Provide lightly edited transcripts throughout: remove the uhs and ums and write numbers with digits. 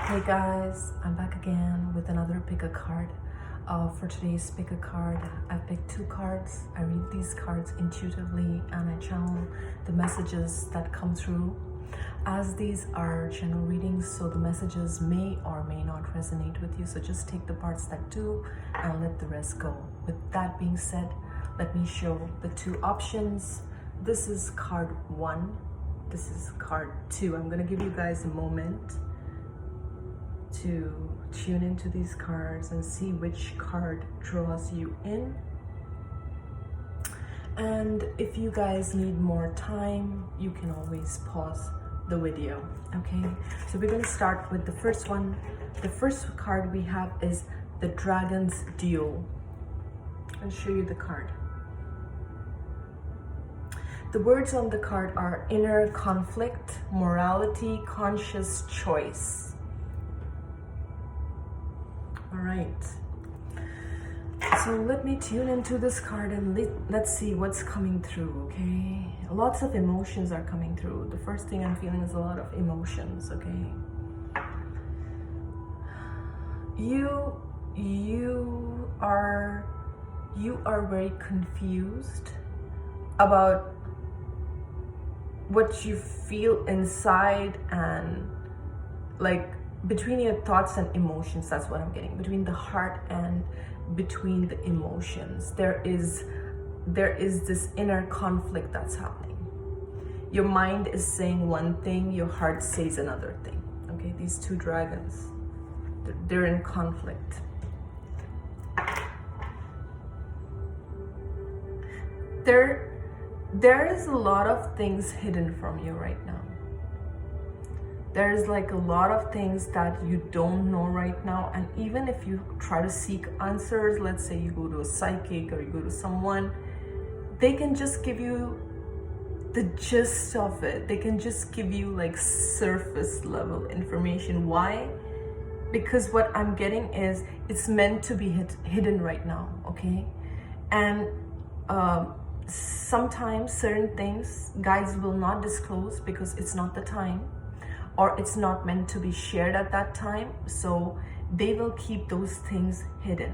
Hey guys, I'm back again with another pick a card. For today's pick a card, I've picked two cards. I read these cards intuitively and I channel the messages that come through. As these are general readings, so the messages may or may not resonate with you. So just take the parts that do and let the rest go. With that being said, let me show the two options. This is card one. This is card two. I'm gonna give you guys a moment to tune into these cards and see which card draws you in. And if you guys need more time, you can always pause the video. Okay, so we're going to start with the first one. The first card we have is the Dragon's Duel. I'll show you the card. The words on the card are inner conflict, morality, conscious choice. All right, so let me tune into this card and let's see what's coming through. Okay, lots of emotions are coming through. The first thing I'm feeling is a lot of emotions. Okay, you are very confused about what you feel inside, and like between your thoughts and emotions. That's what I'm getting. Between the heart and between the emotions, there is this inner conflict that's happening. Your mind is saying one thing, your heart says another thing. Okay, these two dragons, they're in conflict. There is a lot of things hidden from you right now. There's like a lot of things that you don't know right now, and even if you try to seek answers, let's say you go to a psychic or you go to someone, they can just give you the gist of it. They can just give you like surface level information. Why? Because what I'm getting is it's meant to be hidden right now. Okay, and sometimes certain things guides will not disclose because it's not the time, or it's not meant to be shared at that time, so they will keep those things hidden.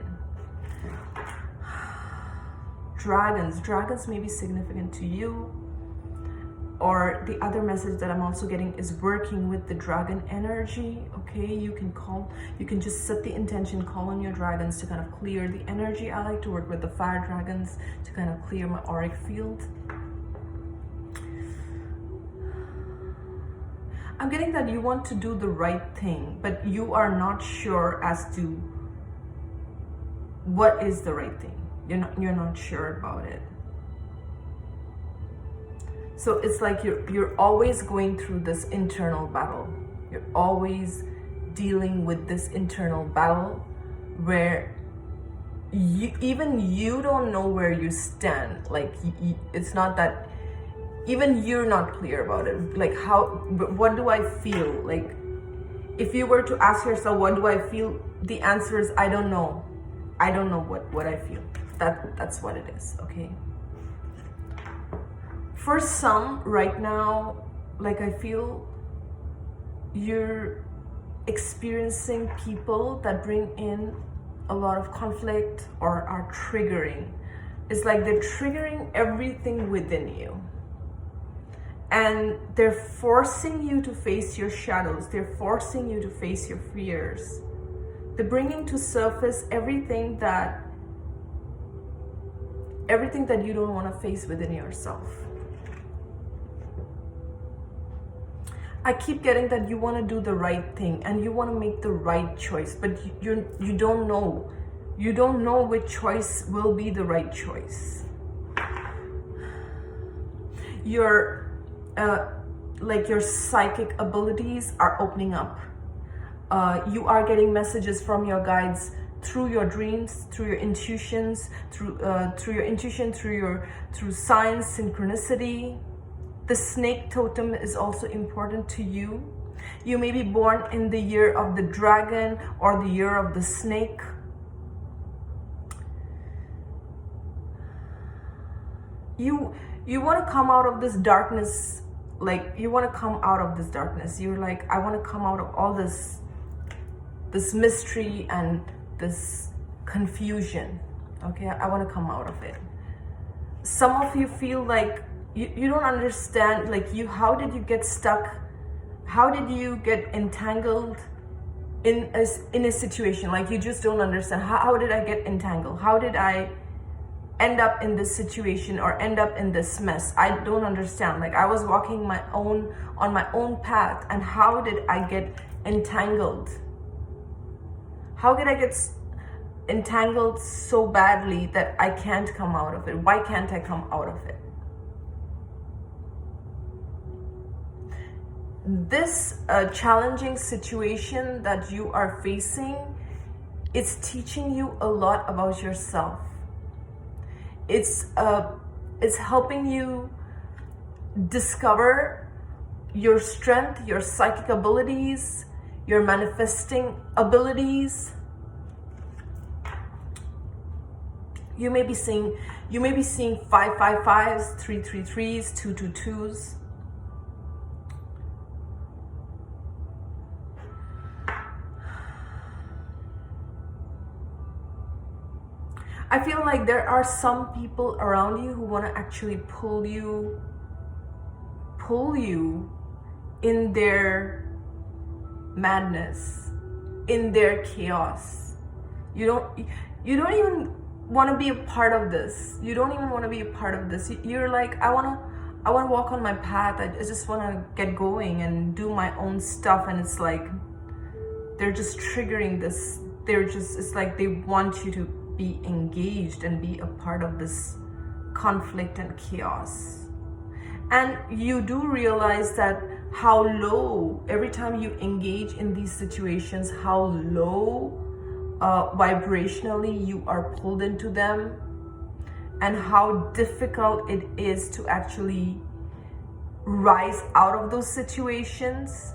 Dragons may be significant to you, or the other message that I'm also getting is working with the dragon energy. Okay, you can just set the intention, call on your dragons to kind of clear the energy. I like to work with the fire dragons to kind of clear my auric field. I'm getting that you want to do the right thing, but you are not sure as to what is the right thing. You're not sure about it. So it's like you're always going through this internal battle. You're always dealing with this internal battle where even you don't know where you stand. Like it's not that even you're not clear about it. Like what do I feel? Like if you were to ask yourself, what do I feel? The answer is, I don't know. I don't know what I feel. That's what it is. Okay. For some right now, like I feel you're experiencing people that bring in a lot of conflict or are triggering. It's like they're triggering everything within you. And they're forcing you to face your shadows. They're forcing you to face your fears. They're bringing to surface everything that you don't want to face within yourself. I keep getting that you want to do the right thing and you want to make the right choice, but you don't know. You don't know which choice will be the right choice. Like your psychic abilities are opening up. You are getting messages from your guides through your dreams, through your intuitions, through signs, synchronicity. The snake totem is also important to you. You may be born in the year of the dragon or the year of the snake. You want to come out of this darkness. Like you want to come out of this darkness. You're like, I want to come out of all this this mystery and this confusion. Okay, I want to come out of it. Some of you feel like you don't understand, like how did you get stuck? How did you get entangled in a situation? Like you just don't understand. How did I get entangled? How did I end up in this situation or end up in this mess? I don't understand. Like I was walking on my own path, and how did I get entangled? How did I get entangled so badly that I can't come out of it? Why can't I come out of it? This challenging situation that you are facing, it's teaching you a lot about yourself. It's helping you discover your strength, your psychic abilities, your manifesting abilities. You may be seeing 555s, 333s, 222s. I feel like there are some people around you who want to actually pull you in their madness, in their chaos. You don't even want to be a part of this. You don't even want to be a part of this. You're like, I want to walk on my path. I just want to get going and do my own stuff. And it's like they're just triggering this. It's like they want you to be engaged and be a part of this conflict and chaos. And you do realize that how low, every time you engage in these situations, how low vibrationally you are pulled into them, and how difficult it is to actually rise out of those situations.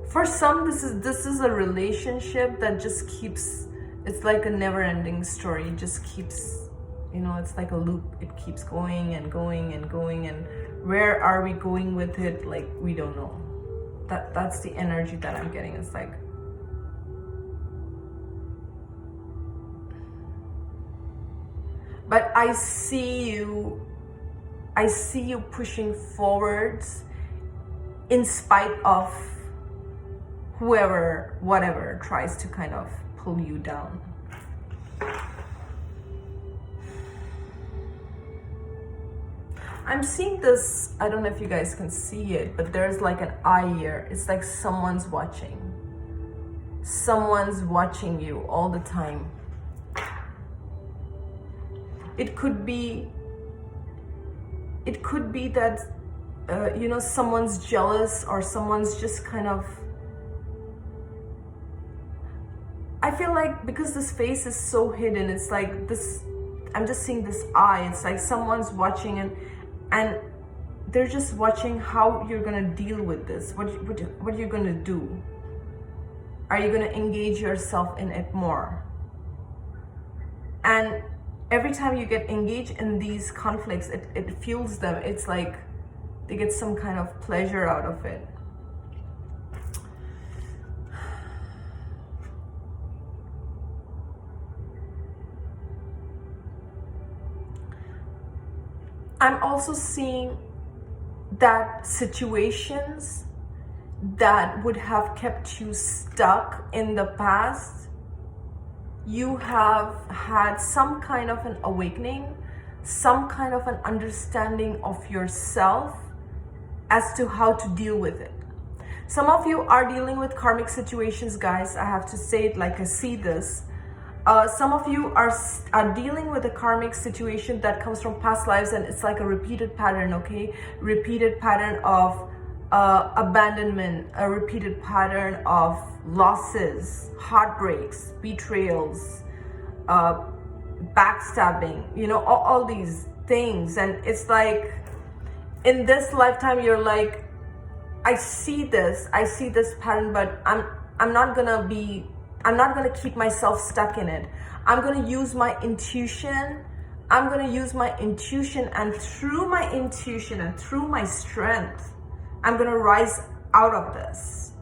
For some, this is a relationship that just keeps, it's like a never-ending story. It just keeps, it's like a loop. It keeps going and going and going, and where are we going with it? Like, we don't know. That's the energy that I'm getting. It's like, but I see you pushing forwards in spite of whoever, whatever tries to kind of pull you down. I'm seeing this, I don't know if you guys can see it, but there's like an eye here. It's like someone's watching. Someone's watching you all the time. It could be that, someone's jealous, or someone's just kind of, I feel like because this face is so hidden, it's like this, I'm just seeing this eye. It's like someone's watching, and they're just watching how you're gonna deal with this. What are you gonna do? Are you gonna engage yourself in it more? And every time you get engaged in these conflicts, it fuels them. It's like they get some kind of pleasure out of it. I'm also seeing that situations that would have kept you stuck in the past, you have had some kind of an awakening, some kind of an understanding of yourself as to how to deal with it. Some of you are dealing with karmic situations, guys. I have to say it like I see this. Some of you are dealing with a karmic situation that comes from past lives, and it's like a repeated pattern, okay? Repeated pattern of abandonment, a repeated pattern of losses, heartbreaks, betrayals, backstabbing, all these things. And it's like, in this lifetime, you're like, I see this pattern, but I'm not gonna keep myself stuck in it. I'm gonna use my intuition. And through my intuition and through my strength, I'm gonna rise out of this.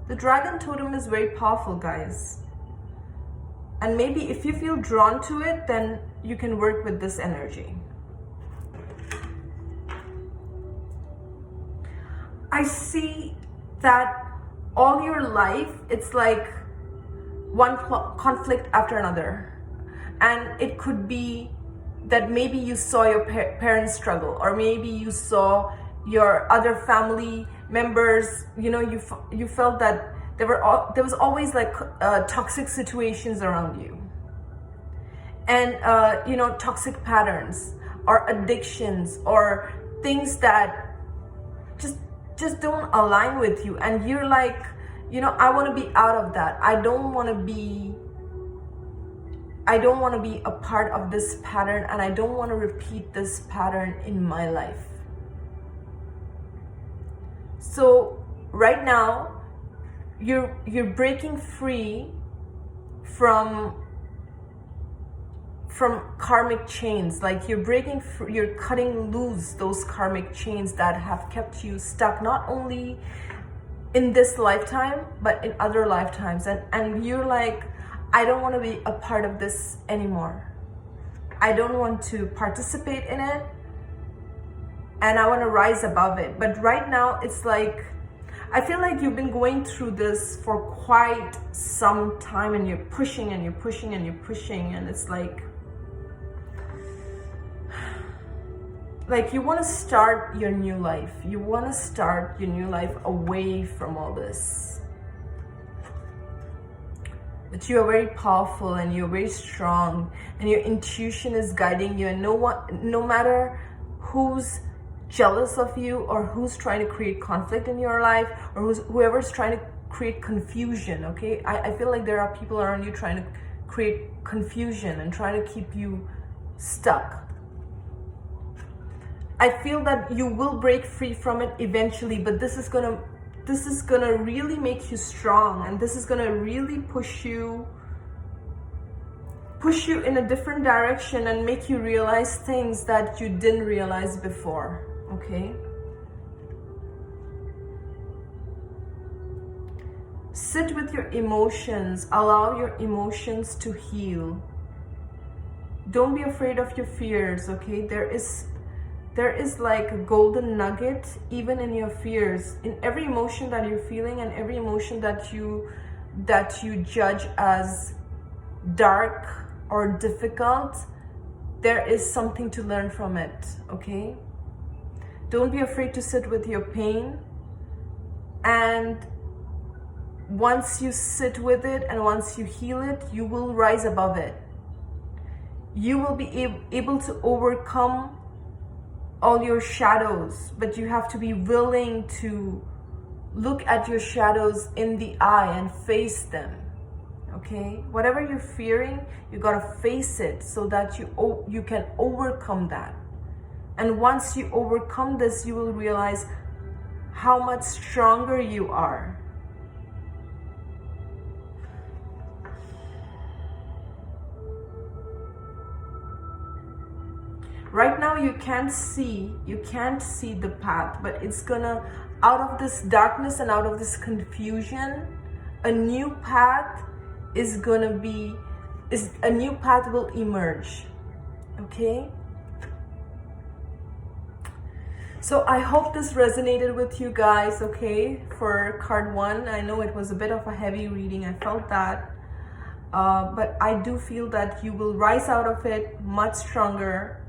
The dragon totem is very powerful, guys. And maybe if you feel drawn to it, then you can work with this energy. I see that all your life, it's like one conflict after another. And it could be that maybe you saw your parents struggle, or maybe you saw your other family members, you know, you felt that there was always like toxic situations around you. And, you know, toxic patterns or addictions or things that just don't align with you. And you're like, you know, I want to be out of that. I don't want to be a part of this pattern, and I don't want to repeat this pattern in my life. So right now, you're breaking free from karmic chains. Like you're cutting loose those karmic chains that have kept you stuck, not only in this lifetime, but in other lifetimes. And you're like, I don't want to be a part of this anymore. I don't want to participate in it, and I want to rise above it. But right now, it's like, I feel like you've been going through this for quite some time, and you're pushing and you're pushing and you're pushing, and it's like you want to start your new life. You want to start your new life away from all this. But you are very powerful and you're very strong, and your intuition is guiding you, and no matter who's jealous of you or who's trying to create conflict in your life, or whoever's trying to create confusion, okay? I feel like there are people around you trying to create confusion and trying to keep you stuck. I feel that you will break free from it eventually, but this is gonna really make you strong, and this is gonna really push you in a different direction and make you realize things that you didn't realize before, okay? Sit with your emotions, allow your emotions to heal. Don't be afraid of your fears, okay? There is like a golden nugget even in your fears. In every emotion that you're feeling, and every emotion that you judge as dark or difficult, there is something to learn from it, okay? Don't be afraid to sit with your pain, and once you sit with it and once you heal it, you will rise above it. You will be able to overcome all your shadows, but you have to be willing to look at your shadows in the eye and face them, okay? Whatever you're fearing, you gotta face it so that you can overcome that. And once you overcome this, you will realize how much stronger you are. Right now you can't see the path, but it's gonna, out of this darkness and out of this confusion, a new path will emerge, okay? So I hope this resonated with you guys, okay? For card 1, I know it was a bit of a heavy reading, I felt that, but I do feel that you will rise out of it much stronger,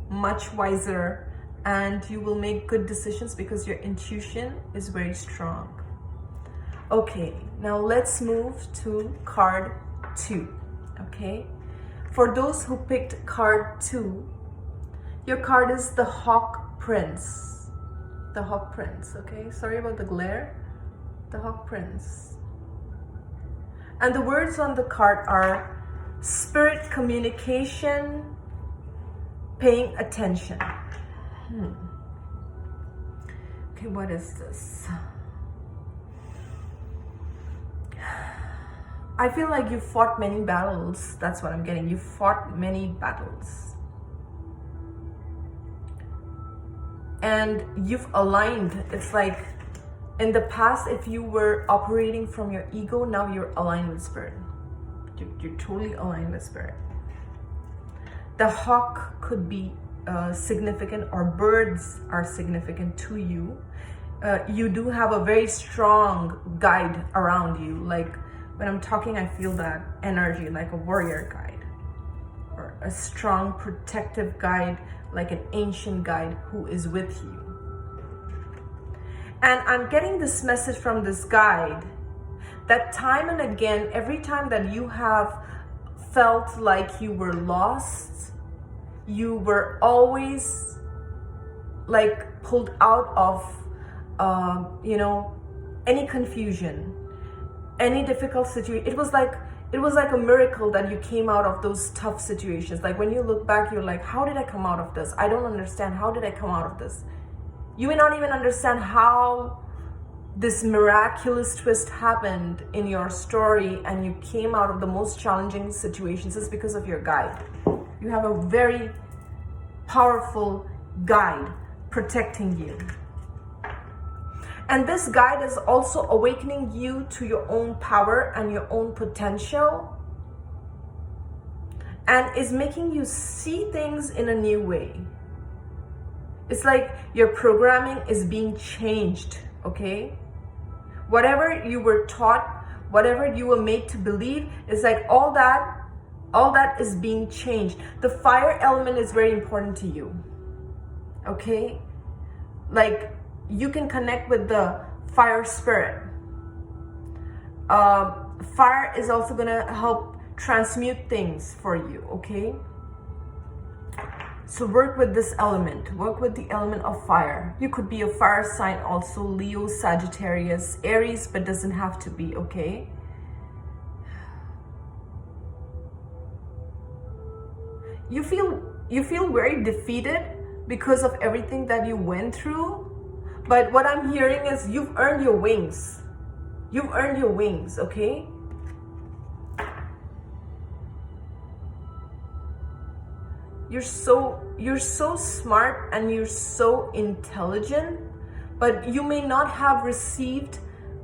much wiser, and you will make good decisions because your intuition is very strong. Okay, now let's move to card 2, okay? For those who picked card 2, your card is the Hawk Prince. The Hawk Prince, okay? Sorry about the glare. The Hawk Prince. And the words on the card are spirit communication, paying attention. Okay, what is this? I feel like you fought many battles. That's what I'm getting. You fought many battles. and you've aligned. It's like in the past, if you were operating from your ego, now you're aligned with spirit. You're totally aligned with spirit. The hawk could be significant, or birds are significant to you. You do have a very strong guide around you. Like when I'm talking, I feel that energy, like a warrior guide, or a strong protective guide, like an ancient guide who is with you. And I'm getting this message from this guide that time and again, every time that you have felt like you were lost, you were always like pulled out of, any confusion, any difficult situation. It was like a miracle that you came out of those tough situations. Like when you look back, you're like, how did I come out of this? I don't understand. How did I come out of this? You may not even understand how this miraculous twist happened in your story and you came out of the most challenging situations. It's because of your guide. You have a very powerful guide protecting you. And this guide is also awakening you to your own power and your own potential, and is making you see things in a new way. It's like your programming is being changed, okay? Whatever you were taught, whatever you were made to believe, it's like all that is being changed. The fire element is very important to you, okay? Like you can connect with the fire spirit. Fire is also gonna help transmute things for you, okay? So work with this element, work with the element of fire. You could be a fire sign also, Leo, Sagittarius, Aries, but doesn't have to be, okay? You feel very defeated because of everything that you went through. But what I'm hearing is you've earned your wings. You've earned your wings, okay? You're so smart and you're so intelligent, but you may not have received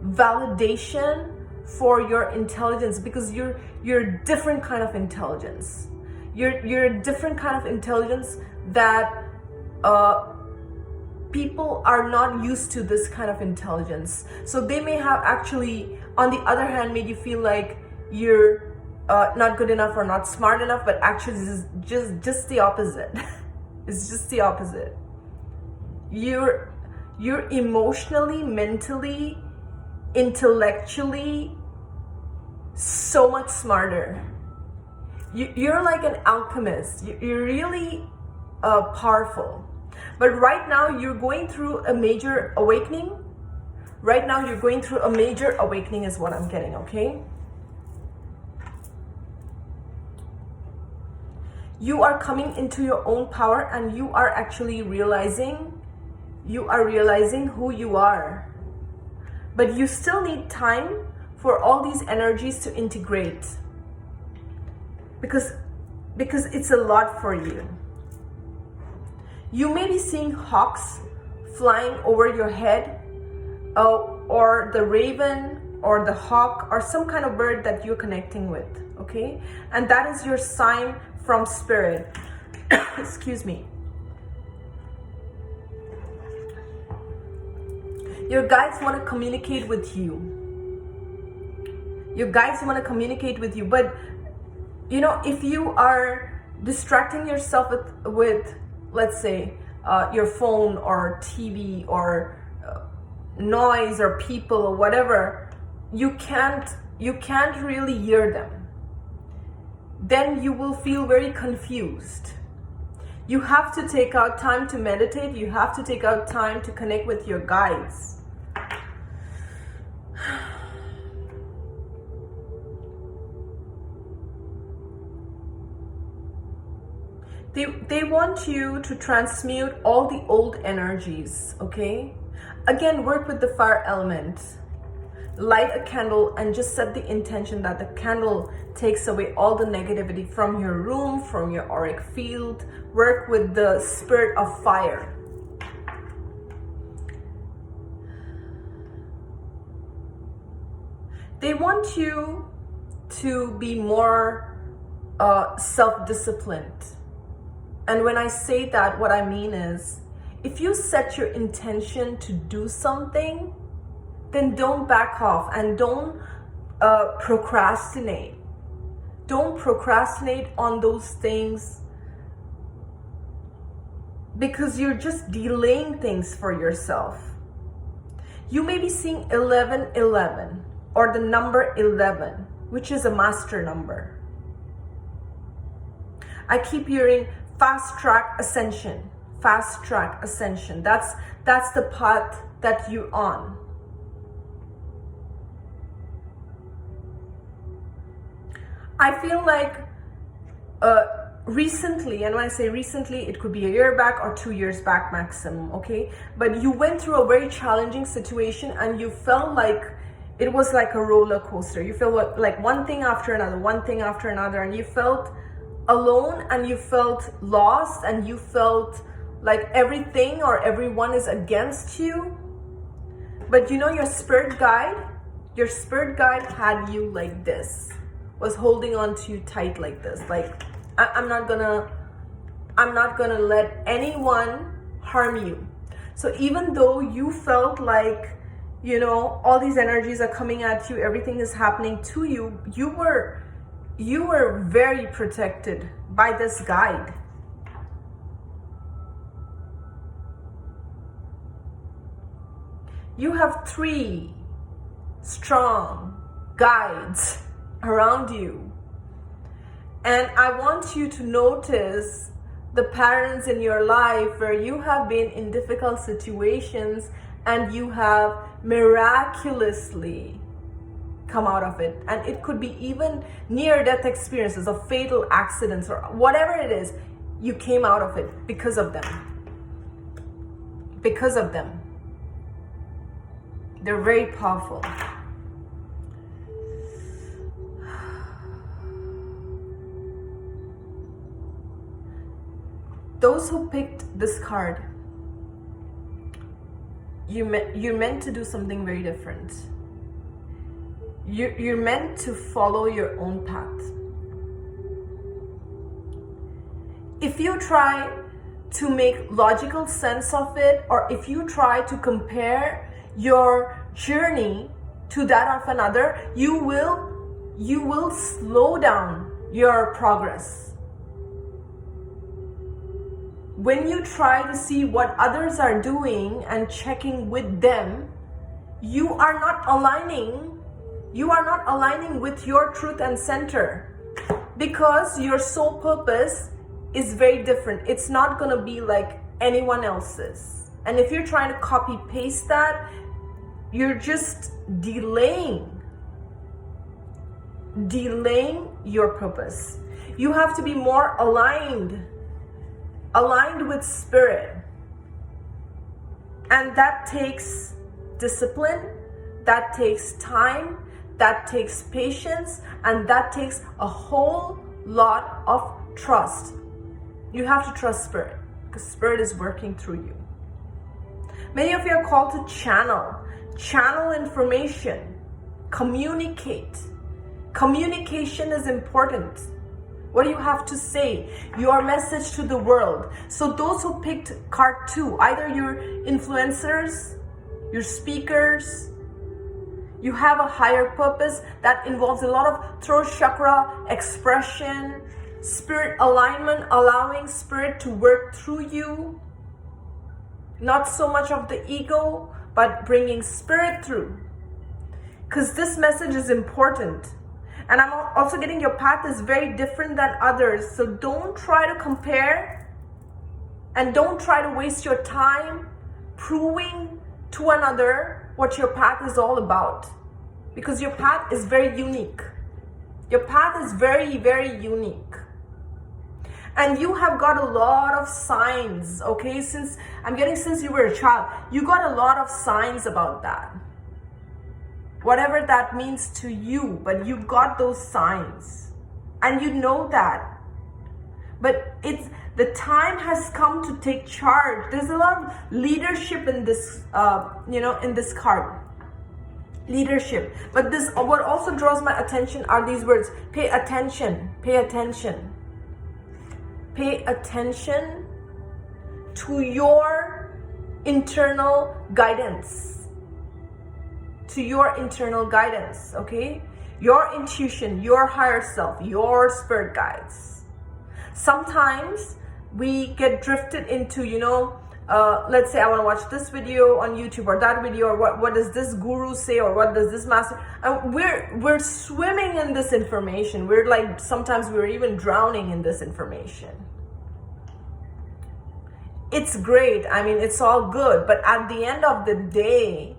validation for your intelligence because you're a different kind of intelligence. You're a different kind of intelligence that people are not used to this kind of intelligence. So they may have actually, on the other hand, made you feel like you're not good enough or not smart enough, but actually this is just the opposite. It's just the opposite. You're emotionally, mentally, intellectually so much smarter. You're like an alchemist. You're really powerful. But right now you're going through a major awakening. Right now you're going through a major awakening is what I'm getting, okay? You are coming into your own power and you are actually realizing who you are. But you still need time for all these energies to integrate. Because it's a lot for you. You may be seeing hawks flying over your head, or the raven or the hawk or some kind of bird that you're connecting with, okay? And that is your sign from spirit. Excuse me. Your guides want to communicate with you. Your guides want to communicate with you, but you know, if you are distracting yourself with let's say your phone or TV or noise or people or whatever, you can't really hear them. Then you will feel very confused. You have to take out time to meditate. You have to take out time to connect with your guides. They want you to transmute all the old energies, okay? Again, work with the fire element. Light a candle and just set the intention that the candle takes away all the negativity from your room, from your auric field. Work with the spirit of fire. They want you to be more self-disciplined. And when I say that, what I mean is, if you set your intention to do something, then don't back off and don't procrastinate. Don't procrastinate on those things, because you're just delaying things for yourself. You may be seeing 1111 or the number 11, which is a master number. I keep hearing fast track ascension, fast track ascension. That's the path that you're on. I feel like recently, and when I say recently, it could be a year back or 2 years back maximum, okay? But you went through a very challenging situation and you felt like it was like a roller coaster. You felt like one thing after another, one thing after another, and you felt alone and you felt lost and you felt like everything or everyone is against you. But you know, your spirit guide had you like this, was holding on to you tight like this, like I'm not gonna let anyone harm you. So even though you felt like, you know, all these energies are coming at you, everything is happening to you, you were very protected by this guide. You have 3 strong guides around you. And I want you to notice the patterns in your life where you have been in difficult situations and you have miraculously come out of it. And it could be even near-death experiences or fatal accidents or whatever it is. You came out of it because of them. Because of them. They're very powerful. Those who picked this card, you're meant to do something very different. You're meant to follow your own path. If you try to make logical sense of it, or if you try to compare your journey to that of another, you will slow down your progress. When you try to see what others are doing and checking with them, you are not aligning with your truth and center, because your soul purpose is very different. It's not going to be like anyone else's. And if you're trying to copy paste that, you're just delaying your purpose. You have to be more aligned with spirit, and that takes discipline, that takes time, that takes patience, and that takes a whole lot of trust. You have to trust spirit, because spirit is working through you. Many of you are called to channel information, communicate. Communication is important. What do you have to say? Your message to the world. So those who picked card 2, either you're influencers, you're speakers, you have a higher purpose that involves a lot of throat chakra expression, spirit alignment, allowing spirit to work through you. Not so much of the ego, but bringing spirit through. Because this message is important. And I'm also getting your path is very different than others. So don't try to compare, and don't try to waste your time proving to another what your path is all about. Because your path is very unique. Your path is very, very unique. And you have got a lot of signs, okay? Since you were a child, you got a lot of signs about that. Whatever that means to you, but you got those signs. And you know that. But the time has come to take charge. There's a lot of leadership in this, in this card. leadership. But this, what also draws my attention are these words: pay attention, pay attention, pay attention to your internal guidance, to your internal guidance, okay? Your intuition, your higher self, your spirit guides. Sometimes we get drifted into, let's say I want to watch this video on YouTube or that video, or what does this guru say, or what does this master, and we're swimming in this information. We're like, sometimes we're even drowning in this information. It's great, I mean, it's all good, but at the end of the day,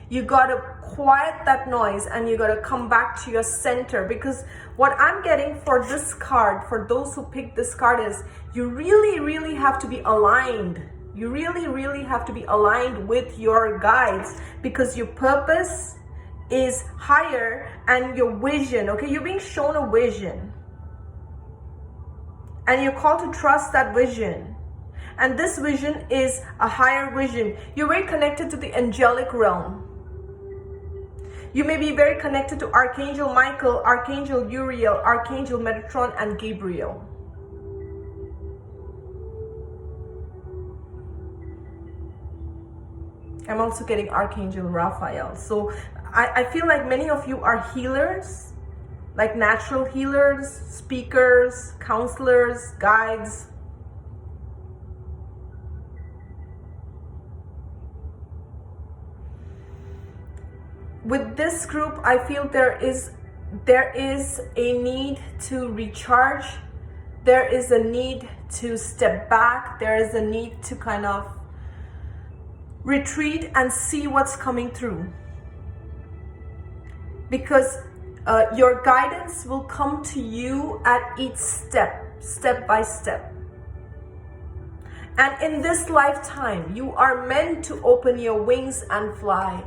you gotta quiet that noise and you gotta come back to your center. Because what I'm getting for this card, for those who pick this card, is you really have to be aligned. You really have to be aligned with your guides, because your purpose is higher and your vision, okay? You're being shown a vision and you're called to trust that vision. And this vision is a higher vision. You're very connected to the angelic realm. You may be very connected to Archangel Michael, Archangel Uriel, Archangel Metatron, and Gabriel. I'm also getting Archangel Raphael. So I feel like many of you are healers, like natural healers, speakers, counselors, guides. With this group, I feel there is a need to recharge. There is a need to step back. There is a need to kind of retreat and see what's coming through. Because your guidance will come to you at each step by step. And in this lifetime, you are meant to open your wings and fly.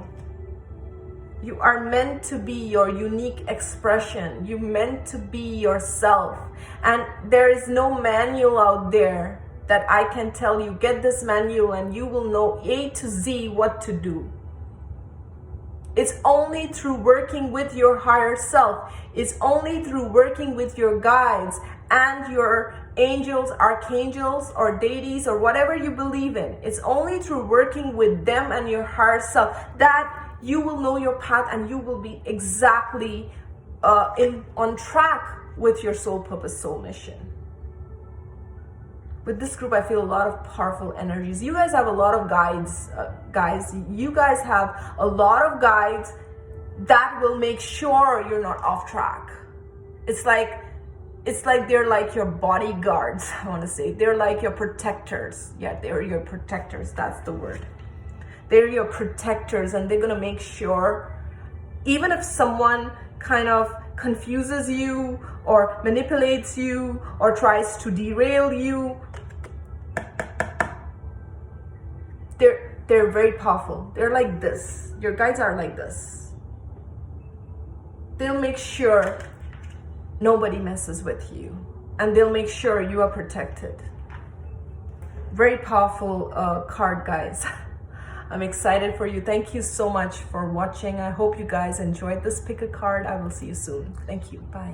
You are meant to be your unique expression. You're meant to be yourself. And there is no manual out there that I can tell you, get this manual and you will know A to Z what to do. It's only through working with your higher self. It's only through working with your guides and your angels, archangels, or deities, or whatever you believe in. It's only through working with them and your higher self that you will know your path and you will be exactly on track with your soul purpose, soul mission. With this group, I feel a lot of powerful energies. You guys have a lot of guides, guys. You guys have a lot of guides that will make sure you're not off track. It's like they're like your bodyguards, I want to say. They're like your protectors. Yeah, they're your protectors. That's the word. They're your protectors, and they're going to make sure, even if someone kind of confuses you or manipulates you or tries to derail you, they're very powerful. They're like this. Your guides are like this. They'll make sure nobody messes with you, and they'll make sure you are protected. Very powerful card, guys. I'm excited for you. Thank you so much for watching. I hope you guys enjoyed this pick a card. I will see you soon. Thank you. Bye.